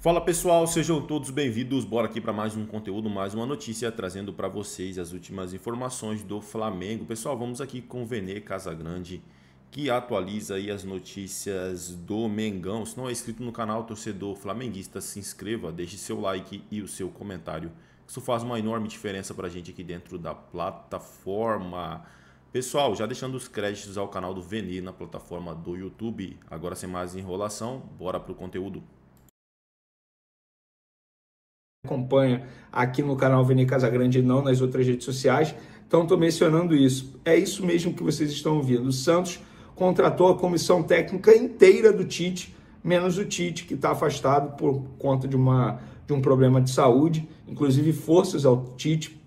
Fala pessoal, sejam todos bem-vindos. Bora aqui para mais um conteúdo, mais uma notícia, trazendo para vocês as últimas informações do Flamengo. Pessoal, vamos aqui com o Vene Casagrande, que atualiza aí as notícias do Mengão. Se não é inscrito no canal, torcedor flamenguista, se inscreva, deixe seu like e o seu comentário. Isso faz uma enorme diferença para a gente aqui dentro da plataforma. Pessoal, já deixando os créditos ao canal do Vene na plataforma do YouTube. Agora, sem mais enrolação, bora para o conteúdo. Acompanha aqui no canal Vene Casagrande e não nas outras redes sociais, então estou mencionando isso. É isso mesmo que vocês estão ouvindo. O Santos contratou a comissão técnica inteira do Tite, menos o Tite, que está afastado por conta de um problema de saúde, inclusive forças ao Tite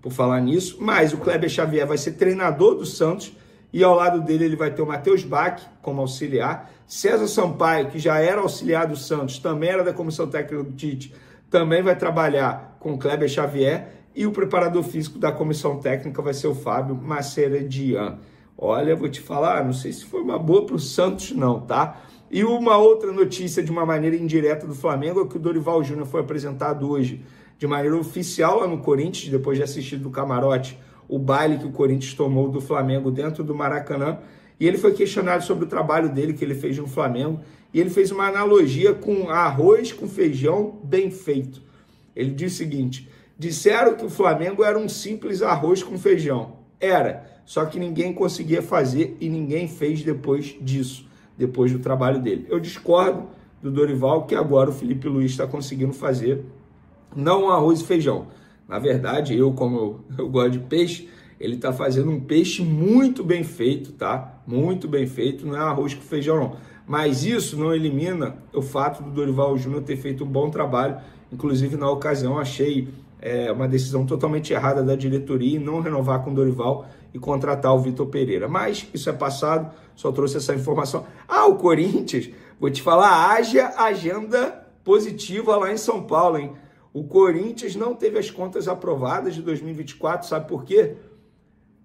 por falar nisso, mas o Kleber Xavier vai ser treinador do Santos e ao lado dele ele vai ter o Matheus Bach como auxiliar, César Sampaio, que já era auxiliar do Santos, também era da comissão técnica do Tite, também vai trabalhar com o Kleber Xavier e o preparador físico da comissão técnica vai ser o Fábio Maceredian. Olha, vou te falar, não sei se foi uma boa para o Santos não, tá? E uma outra notícia de uma maneira indireta do Flamengo é que o Dorival Júnior foi apresentado hoje de maneira oficial lá no Corinthians, depois de assistir do camarote o baile que o Corinthians tomou do Flamengo dentro do Maracanã, e ele foi questionado sobre o trabalho dele que ele fez no Flamengo, e ele fez uma analogia com arroz com feijão bem feito. Ele disse o seguinte: disseram que o Flamengo era um simples arroz com feijão. Era, só que ninguém conseguia fazer e ninguém fez depois disso, depois do trabalho dele. Eu discordo do Dorival que agora o Felipe Luiz está conseguindo fazer não um arroz e feijão. Na verdade, como eu gosto de peixe, ele está fazendo um peixe muito bem feito, tá? Muito bem feito, não é arroz com feijão não. Mas isso não elimina o fato do Dorival Júnior ter feito um bom trabalho. Inclusive, na ocasião, achei uma decisão totalmente errada da diretoria em não renovar com o Dorival e contratar o Vitor Pereira. Mas isso é passado, só trouxe essa informação. Ah, o Corinthians, vou te falar, haja agenda positiva lá em São Paulo, hein? O Corinthians não teve as contas aprovadas de 2024, sabe por quê?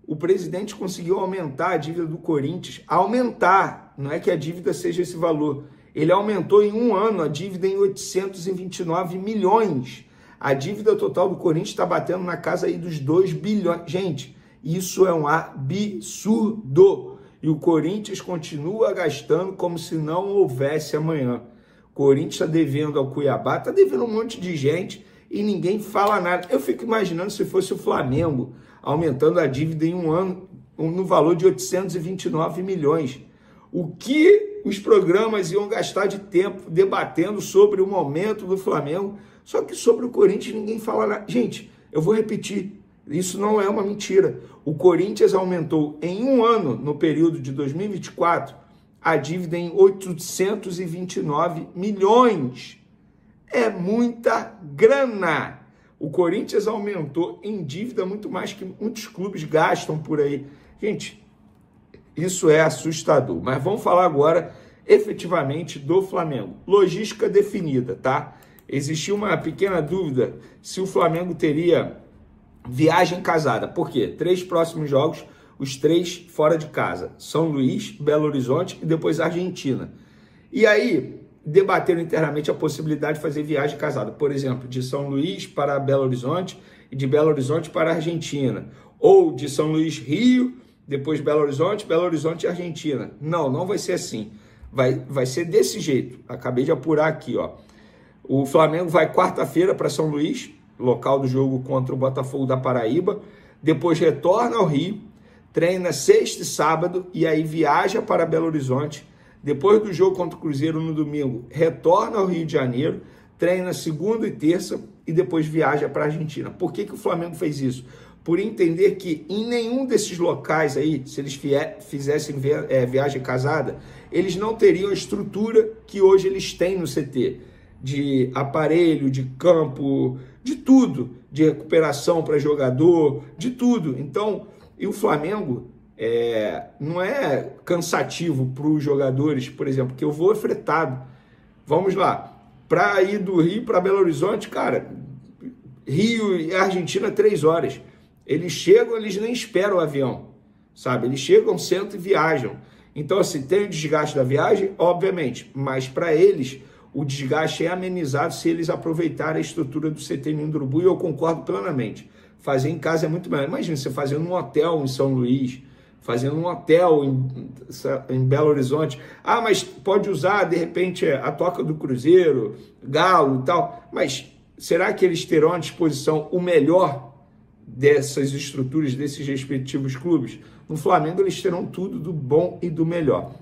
O presidente conseguiu aumentar a dívida do Corinthians, aumentar, não é que a dívida seja esse valor, ele aumentou em um ano a dívida em 829 milhões. A dívida total do Corinthians está batendo na casa aí dos 2 bilhões. Gente, isso é um absurdo. E o Corinthians continua gastando como se não houvesse amanhã. O Corinthians está devendo ao Cuiabá, está devendo um monte de gente e ninguém fala nada. Eu fico imaginando se fosse o Flamengo aumentando a dívida em um ano no valor de 829 milhões. O que os programas iam gastar de tempo debatendo sobre o momento do Flamengo, só que sobre o Corinthians ninguém fala nada. Gente, eu vou repetir, isso não é uma mentira. O Corinthians aumentou em um ano, no período de 2024, a dívida em 829 milhões. É muita grana. O Corinthians aumentou em dívida muito mais que muitos clubes gastam por aí. Gente, isso é assustador. Mas vamos falar agora efetivamente do Flamengo. Logística definida, tá? Existia uma pequena dúvida se o Flamengo teria viagem casada. Por quê? 3 próximos jogos, os 3 fora de casa. São Luís, Belo Horizonte e depois Argentina. E aí, debateram internamente a possibilidade de fazer viagem casada. Por exemplo, de São Luís para Belo Horizonte e de Belo Horizonte para Argentina. Ou de São Luís, Rio, depois Belo Horizonte e Argentina. Não vai ser assim. Vai ser desse jeito. Acabei de apurar aqui, ó. O Flamengo vai quarta-feira para São Luís, local do jogo contra o Botafogo da Paraíba. Depois retorna ao Rio, treina sexta e sábado e aí viaja para Belo Horizonte. Depois do jogo contra o Cruzeiro no domingo, retorna ao Rio de Janeiro, treina segunda e terça e depois viaja para a Argentina. Por que o Flamengo fez isso? Por entender que em nenhum desses locais aí, se eles fizessem viagem casada, eles não teriam a estrutura que hoje eles têm no CT, de aparelho, de campo, de tudo, de recuperação para jogador, de tudo. Então, e o Flamengo não é cansativo para os jogadores, por exemplo, que eu vou fretado. Vamos lá, para ir do Rio para Belo Horizonte, cara, Rio e Argentina 3 horas. Eles chegam, eles nem esperam o avião, sabe? Eles chegam, sentam e viajam. Então, assim, tem o desgaste da viagem, obviamente, mas para eles o desgaste é amenizado se eles aproveitarem a estrutura do CT Ninho do Urubu, e eu concordo plenamente. Fazer em casa é muito melhor. Imagina você fazendo um hotel em São Luís, fazendo um hotel em Belo Horizonte. Ah, mas pode usar, de repente, a Toca do Cruzeiro, Galo e tal. Mas será que eles terão à disposição o melhor dessas estruturas, desses respectivos clubes? No Flamengo, eles terão tudo do bom e do melhor.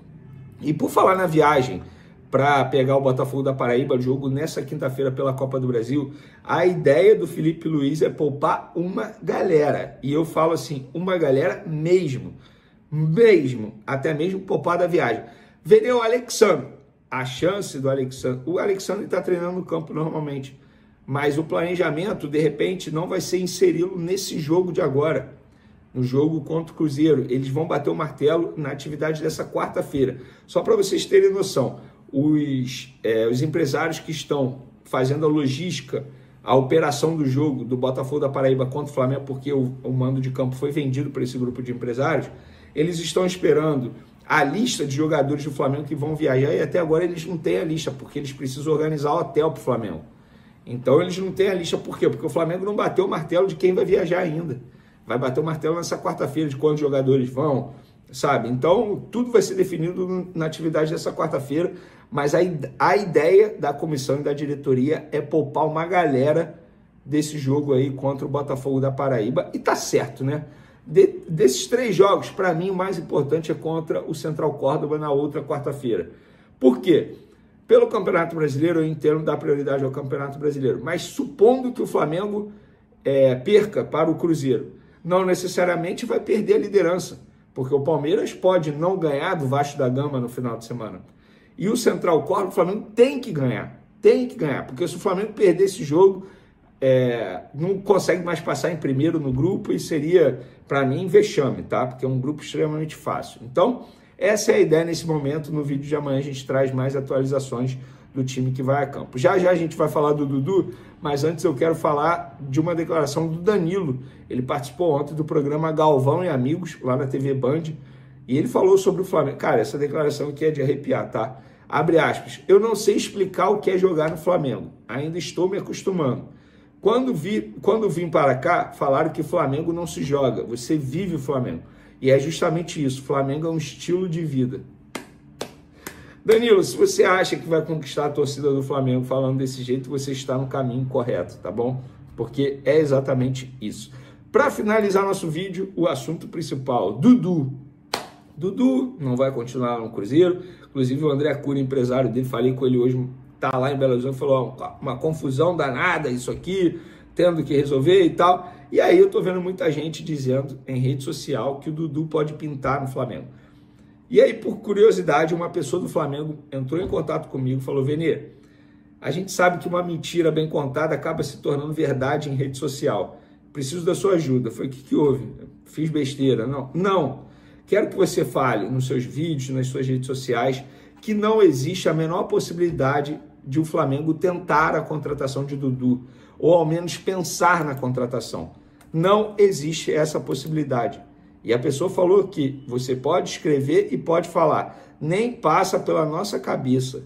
E por falar na viagem para pegar o Botafogo da Paraíba, jogo nessa quinta-feira pela Copa do Brasil, a ideia do Felipe Luiz é poupar uma galera. E eu falo assim, uma galera mesmo, até mesmo poupar da viagem. Vendeu o Alexandre. A chance do Alexandre... O Alexandre está treinando no campo normalmente, mas o planejamento, de repente, não vai ser inseri-lo nesse jogo de agora, no jogo contra o Cruzeiro. Eles vão bater o martelo na atividade dessa quarta-feira. Só para vocês terem noção, os empresários que estão fazendo a logística, a operação do jogo do Botafogo da Paraíba contra o Flamengo, porque o mando de campo foi vendido para esse grupo de empresários, eles estão esperando a lista de jogadores do Flamengo que vão viajar, e até agora eles não têm a lista, porque eles precisam organizar o hotel para o Flamengo. Então eles não têm a lista, por quê? Porque o Flamengo não bateu o martelo de quem vai viajar ainda. Vai bater o martelo nessa quarta-feira de quantos jogadores vão, sabe? Então tudo vai ser definido na atividade dessa quarta-feira, mas a ideia da comissão e da diretoria é poupar uma galera desse jogo aí contra o Botafogo da Paraíba, e tá certo, né? Desses 3 jogos, para mim o mais importante é contra o Central Córdoba na outra quarta-feira. Por quê? Pelo Campeonato Brasileiro, eu entendo dar prioridade ao Campeonato Brasileiro, mas supondo que o Flamengo perca para o Cruzeiro, não necessariamente vai perder a liderança, porque o Palmeiras pode não ganhar do Vasco da Gama no final de semana. E o Central Córdoba, o Flamengo tem que ganhar, porque se o Flamengo perder esse jogo, não consegue mais passar em primeiro no grupo, e seria, para mim, vexame, tá? Porque é um grupo extremamente fácil. Então, essa é a ideia nesse momento. No vídeo de amanhã a gente traz mais atualizações do time que vai a campo. Já já a gente vai falar do Dudu, mas antes eu quero falar de uma declaração do Danilo. Ele participou ontem do programa Galvão e Amigos, lá na TV Band, e ele falou sobre o Flamengo. Cara, essa declaração aqui é de arrepiar, tá? Abre aspas. Eu não sei explicar o que é jogar no Flamengo. Ainda estou me acostumando. Quando vim para cá, falaram que Flamengo não se joga. Você vive o Flamengo. E é justamente isso. Flamengo é um estilo de vida. Danilo, se você acha que vai conquistar a torcida do Flamengo falando desse jeito, você está no caminho correto, tá bom? Porque é exatamente isso. Para finalizar nosso vídeo, o assunto principal. Dudu não vai continuar no Cruzeiro. Inclusive o André Cury, empresário dele, falei com ele hoje, tá lá em Belo Horizonte, falou, uma confusão danada isso aqui, tendo que resolver e tal. E aí eu tô vendo muita gente dizendo em rede social que o Dudu pode pintar no Flamengo. E aí, por curiosidade, uma pessoa do Flamengo entrou em contato comigo e falou, Venê, a gente sabe que uma mentira bem contada acaba se tornando verdade em rede social. Preciso da sua ajuda. Foi o que houve? Fiz besteira? Não. Quero que você fale nos seus vídeos, nas suas redes sociais, que não existe a menor possibilidade de o Flamengo tentar a contratação de Dudu, ou ao menos pensar na contratação. Não existe essa possibilidade. E a pessoa falou que você pode escrever e pode falar. Nem passa pela nossa cabeça,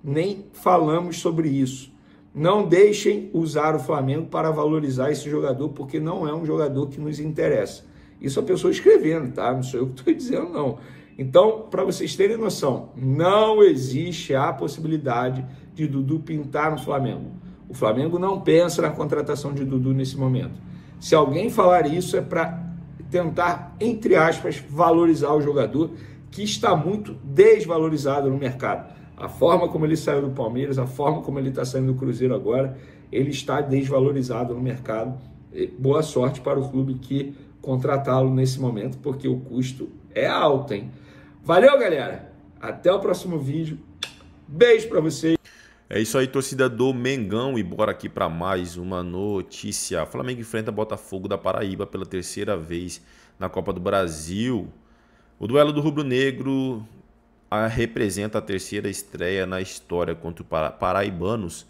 nem falamos sobre isso. Não deixem usar o Flamengo para valorizar esse jogador, porque não é um jogador que nos interessa. Isso a pessoa escrevendo, tá? Não sou eu que estou dizendo, não. Então, para vocês terem noção, não existe a possibilidade de Dudu pintar no Flamengo. O Flamengo não pensa na contratação de Dudu nesse momento. Se alguém falar isso, é para tentar, entre aspas, valorizar o jogador, que está muito desvalorizado no mercado. A forma como ele saiu do Palmeiras, a forma como ele está saindo do Cruzeiro agora, ele está desvalorizado no mercado. Boa sorte para o clube que contratá-lo nesse momento, porque o custo é alto, hein? Valeu, galera! Até o próximo vídeo. Beijo para vocês. É isso aí, torcida do Mengão, e bora aqui para mais uma notícia. Flamengo enfrenta Botafogo da Paraíba pela 3ª vez na Copa do Brasil. O duelo do rubro-negro representa a 3ª estreia na história contra o Paraibanos.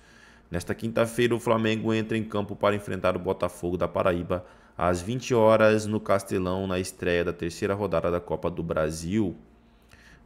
Nesta quinta-feira, o Flamengo entra em campo para enfrentar o Botafogo da Paraíba às 20 horas no Castelão, na estreia da 3ª rodada da Copa do Brasil.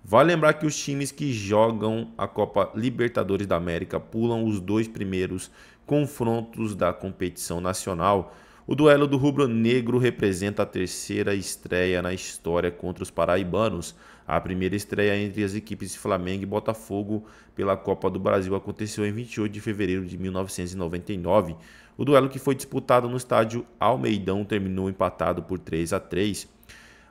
Vale lembrar que os times que jogam a Copa Libertadores da América pulam os 2 primeiros confrontos da competição nacional. O duelo do rubro-negro representa a terceira estreia na história contra os paraibanos. A primeira estreia entre as equipes Flamengo e Botafogo pela Copa do Brasil aconteceu em 28 de fevereiro de 1999. O duelo, que foi disputado no estádio Almeidão, terminou empatado por 3-3.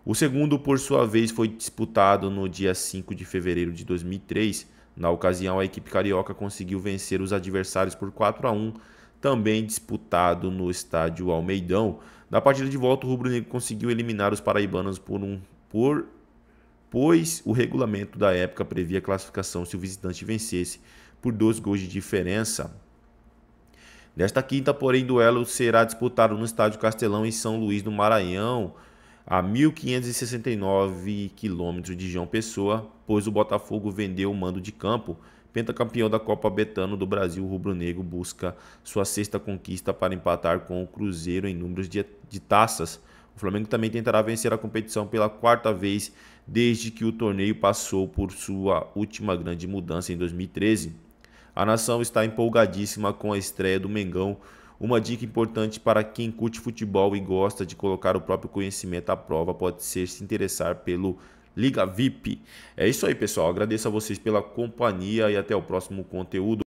O segundo, por sua vez, foi disputado no dia 5 de fevereiro de 2003. Na ocasião, a equipe carioca conseguiu vencer os adversários por 4-1, também disputado no estádio Almeidão. Na partida de volta, o rubro-negro conseguiu eliminar os paraibanos pois o regulamento da época previa a classificação se o visitante vencesse por 2 gols de diferença. Nesta quinta, porém, o duelo será disputado no estádio Castelão, em São Luís do Maranhão, a 1.569 quilômetros de João Pessoa, pois o Botafogo vendeu o mando de campo. Pentacampeão da Copa Betano do Brasil, o rubro-negro busca sua 6ª conquista para empatar com o Cruzeiro em números de taças. O Flamengo também tentará vencer a competição pela 4ª vez desde que o torneio passou por sua última grande mudança em 2013. A nação está empolgadíssima com a estreia do Mengão. Uma dica importante para quem curte futebol e gosta de colocar o próprio conhecimento à prova pode ser se interessar pelo Liga VIP. É isso aí, pessoal. Agradeço a vocês pela companhia e até o próximo conteúdo.